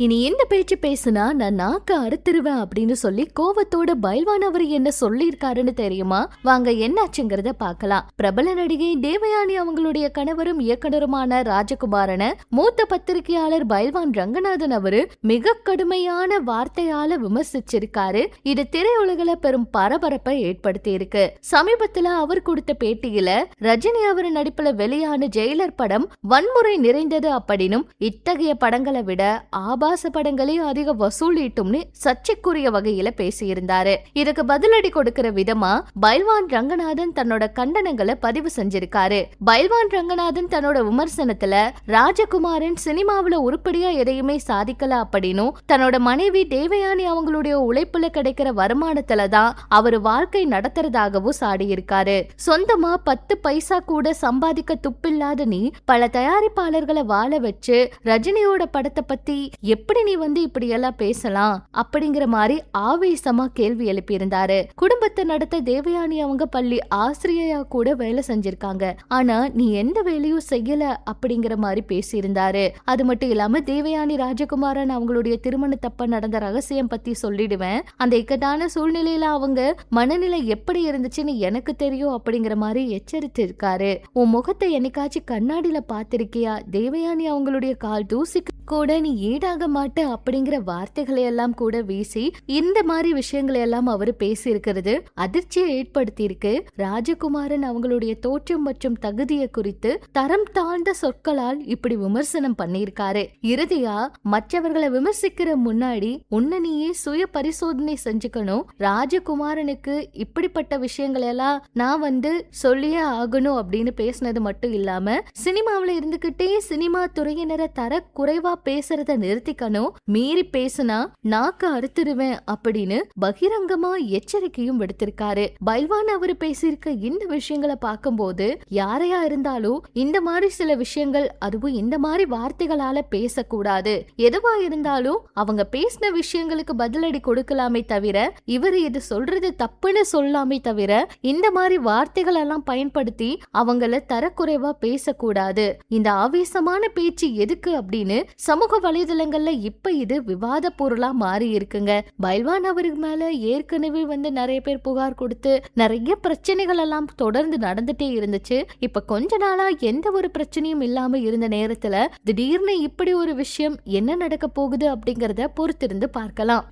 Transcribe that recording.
இனி இந்த பேச்சு பேசுனா நான் நாக்க அறுத்துருவேன் அப்படின்னு சொல்லி கோவத்தோட பைல்வான் அவர் என்ன சொல்லியிருக்காருன்னு தெரியுமா? வாங்க என்னாச்சுங்கிறத பார்க்கலாம். பிரபல நடிகை தேவயானி அவங்களுடைய கணவரும் இயக்குனருமான ராஜகுமாரன மூத்த பத்திரிகையாளர் பைல்வான் ரங்கநாதன் அவரு மிக கடுமையான வார்த்தையால விமர்சிச்சிருக்காரு. இது திரையுலகில பெரும் பரபரப்பை ஏற்படுத்தி இருக்கு. சமீபத்துல அவர் கொடுத்த பேட்டியில ரஜினி அவர் நடிப்புல வெளியான ஜெயிலர் படம் வன்முறை நிறைந்தது அப்படின்னும் இத்தகைய படங்களை விட ஆபாச படங்களே அதிக வசூலிட்டும்னு சர்ச்சைக்குரிய வகையில பேசியிருந்தாரு. இதுக்கு பதிலடி கொடுக்கிற விதமா பைல்வான் ரங்கநாதன் தன்னோட கண்டனங்களை பதிவு செஞ்சிருக்காரு. பைல்வான் ரங்கநாதன் தன்னோட விமர்சனத்துல ராஜகுமாரன் சினிமாவில உருப்படியா எதையுமே சாதிக்கல அப்படின்னும் தன்னோட மனைவி தேவயானி அவங்களுடைய உழைப்புல கிடைக்கிற வருமானத்துல தான் அவரு வாழ்க்கை நடத்துறதாகவும் சாடியிருக்காரு. சொந்தமா 10 பைசா கூட சம்பாதிக்க துப்பில்லாத நீ பல தயாரிப்பாளர்களை வாழ வச்சு ரஜினியோட படத்தை பத்தி எப்படி நீ இப்படி எல்லாம் பேசலாம் அப்படிங்கிற மாதிரி ஆவேசமா கேள்வி எழுப்பியிருந்தாரு. குடும்பத்தை நடத்த தேவயானி அவங்க பள்ளி ஆசிரியையா கூட வேலை செஞ்சிருக்காங்க. ஆனா நீ எந்த வேலையும் செய்யல அப்படிங்கிற மாதிரி பேசியிருந்தாரு. அது மட்டும் இல்லாம தேவயானி ராஜகுமாரன் அவங்களுடைய திருமண தப்ப நடந்த ரகசியம் பத்தி சொல்லிடுவேன். அந்த இக்கட்டான சூழ்நிலையில அவங்க மனநிலை எப்படி இருந்துச்சுன்னு எனக்கு தெரியும் அப்படிங்கிற மாதிரி எச்சரித்திருக்காரு. உன் முகத்தை என்னைக்காச்சும் கண்ணாடியில பாத்திருக்கியா? தேவயானி அவங்களுடைய கால் தூசிக்கு கூட நீ ஈடாக மாட்ட அப்படிங்கிற வார்த்தைகளை எல்லாம் கூட வீசி இந்த மாதிரி விஷயங்களை எல்லாம் அவரு பேசி இருக்கிறது அதிர்ச்சியை ஏற்படுத்தி இருக்கு. ராஜகுமாரன் அவங்களுடைய தோற்றம் மற்றும் தகுதியை குறித்து தரம் தாழ்ந்த சொற்களால் இப்படி விமர்சனம் பண்ணியிருக்காரு. இறுதியா மற்றவர்களை விமர்சிக்கிற முன்னாடி உன்னை நீயே சுய பரிசோதனை செஞ்சுக்கணும். ராஜகுமாரனுக்கு இப்படிப்பட்ட விஷயங்களை எல்லாம் நான் சொல்லியே ஆகணும் அப்படின்னு பேசினது மட்டும் இல்லாம சினிமாவில இருந்துகிட்டே சினிமா துறையினரை தர குறைவா பேசுறத நிறுத்திக்கணும். மீறி பேசுனா நாக்க அறுத்துருவேன் அப்படின்னு பகிரங்கமா எச்சரிக்கையும் விடுத்திருக்காரு. பைல்வான் அவரு பேசியிருக்க இந்த விஷயங்களை பார்க்கும்போது யாரையா இருந்தாலும் இந்த மாதிரி சில விஷயங்கள், அதுவும் இந்த மாதிரி வார்த்தைகளால பேசக்கூடாது. எதுவா இருந்தாலும் அவங்க பேசின விஷயங்களுக்கு பதிலடி கொடுக்கலாமே தவிர இவரு இது சொல்றது தப்புன்னு சொல்லாமே தவிர இந்த மாதிரி வார்த்தைகள் எல்லாம் பயன்படுத்தி அவங்கள தரக்குறைவா பேசக்கூடாது. இந்த ஆவேசமான பேச்சு எதுக்கு அப்படின்னு சமூக வலைதளங்கள்ல இப்ப இது விவாத பொருளா மாறி இருக்குங்க. பைல்வான் அவருக்கு மேல ஏற்கனவே நிறைய பேர் புகார் கொடுத்து நிறைய பிரச்சனைகள் எல்லாம் தொடர்ந்து நடந்துட்டே இருந்துச்சு. இப்ப கொஞ்ச நாளா எந்த ஒரு பிரச்சனையும் இல்லாம இருந்த நேரத்துல திடீர்னு இப்படி ஒரு விஷயம் என்ன நடக்க போகுது அப்படிங்கறத பொறுத்திருந்து பார்க்கலாம்.